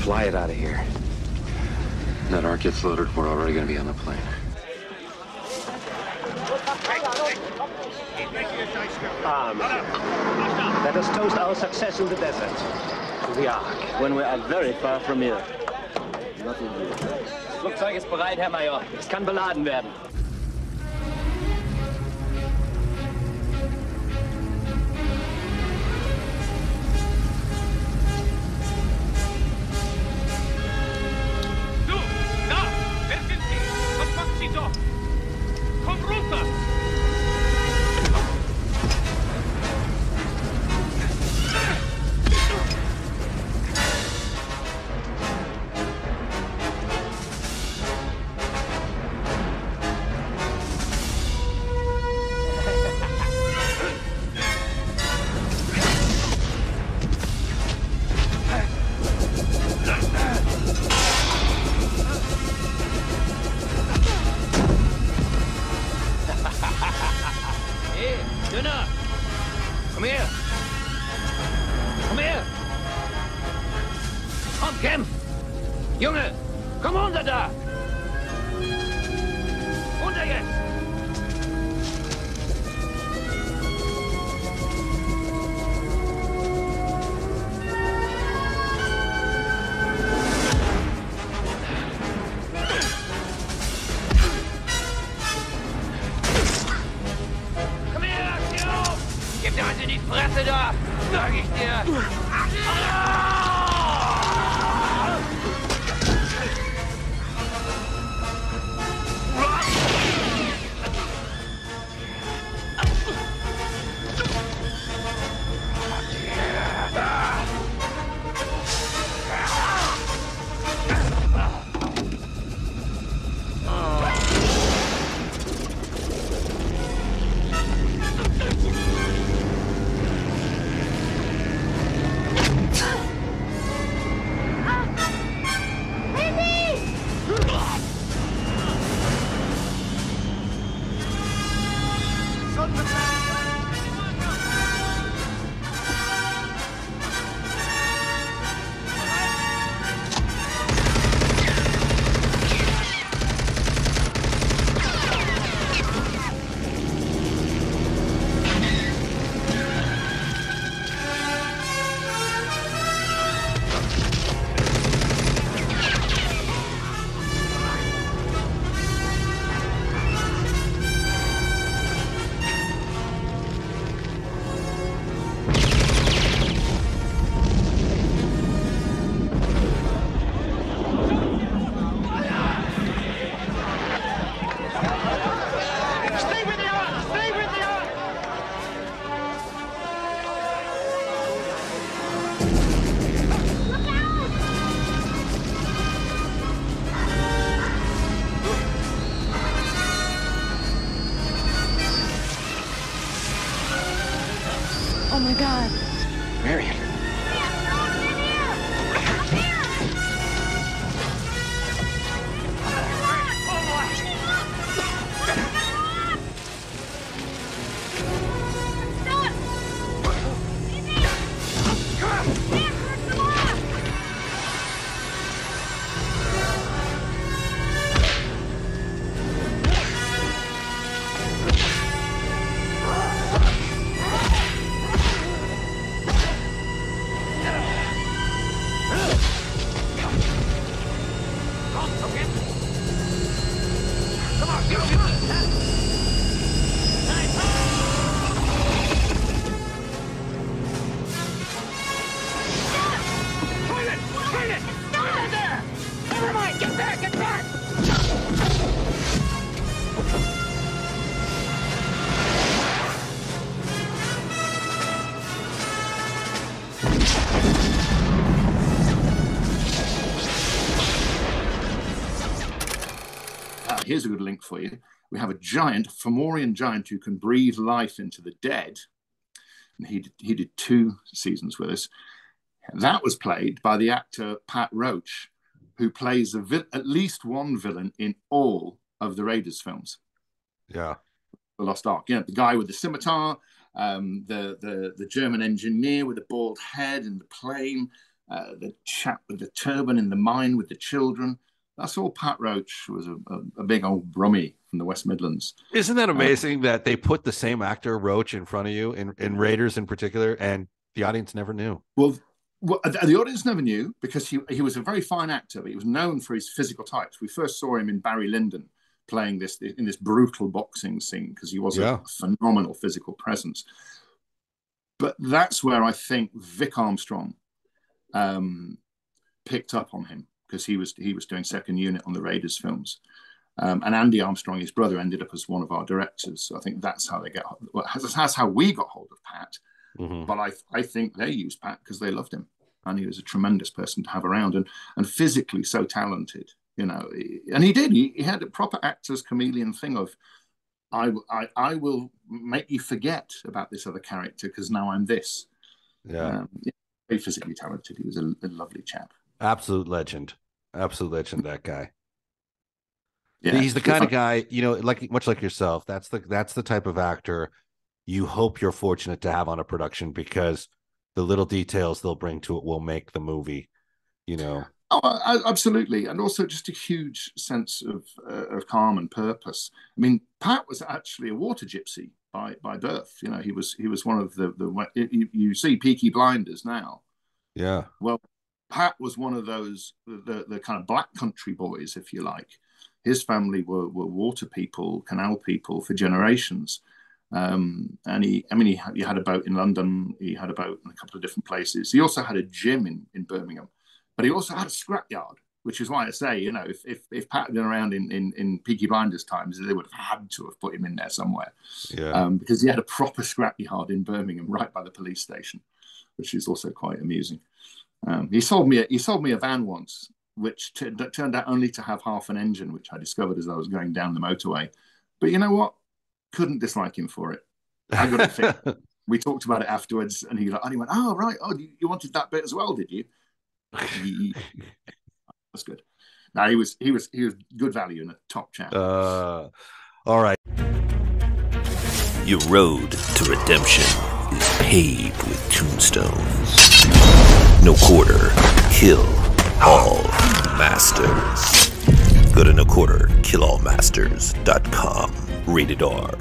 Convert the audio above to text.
fly it out of here. When that arc gets loaded, we're already going to be on the plane. Let us toast our success in the desert. To the Ark. When we are very far from here. Nothing new. Das Flugzeug ist bereit, Herr Major. Es kann beladen werden. Du! Da! Wer sind Sie? Was machen Sie dort? Komm runter! Jonah! Komm her! Komm her! Komm, kämpf! Junge! Komm runter da! Runter jetzt! Gib dir was in die Fresse da! Sag ich dir! Oh my God. Marion. Here's a good link for you. We have a giant, Fomorian giant, who can breathe life into the dead. And he did 2 seasons with us. That was played by the actor Pat Roach, who plays at least one villain in all of the Raiders films. Yeah. The Lost Ark. You know, the guy with the scimitar, the German engineer with the bald head and the plane. the chap with the turban in the mine with the children. That's all Pat Roach, who was a big old brummie from the West Midlands. Isn't that amazing that they put the same actor, Roach, in front of you, in Raiders in particular, and the audience never knew? Well, the audience never knew because he was a very fine actor, but he was known for his physical types. We first saw him in Barry Lyndon playing in this brutal boxing scene because he was a phenomenal physical presence. But that's where I think Vic Armstrong picked up on him, because he was doing second unit on the Raiders films. And Andy Armstrong, his brother, ended up as one of our directors. So I think that's how that's how we got hold of Pat. Mm-hmm. But I think they used Pat because they loved him, and he was a tremendous person to have around, and physically so talented, you know. And he did. He had a proper actor's chameleon thing of, I will make you forget about this other character because now I'm this. Yeah, very physically talented. He was a lovely chap. Absolute legend, that guy. Yeah, he's the kind of guy, you know, much like yourself. That's the type of actor you hope you're fortunate to have on a production, because the little details they'll bring to it will make the movie, you know. Oh, absolutely. And also just a huge sense of calm and purpose. I mean, Pat was actually a water gypsy by birth. You know, he was one of you see Peaky Blinders now. Yeah. Well, Pat was one of those, the kind of black country boys, if you like. His family were water people, canal people for generations. And he had a boat in London. He had a boat in a couple of different places. He also had a gym in Birmingham, but he also had a scrapyard, which is why I say, you know, if Pat had been around in Peaky Blinders times, they would have had to have put him in there somewhere. Yeah. Because he had a proper scrapyard in Birmingham right by the police station, which is also quite amusing. He sold me a van once, which turned out only to have half an engine, which I discovered as I was going down the motorway. But you know what? Couldn't dislike him for it. I got it fixed. We talked about it afterwards, and he went, "Oh right, you wanted that bit as well, did you?" That's good. No, he was good value and a top chap. All right. Your road to redemption is paved with tombstones. No quarter, kill all masters. Go to noquarterkillallmasters.com. Rated R.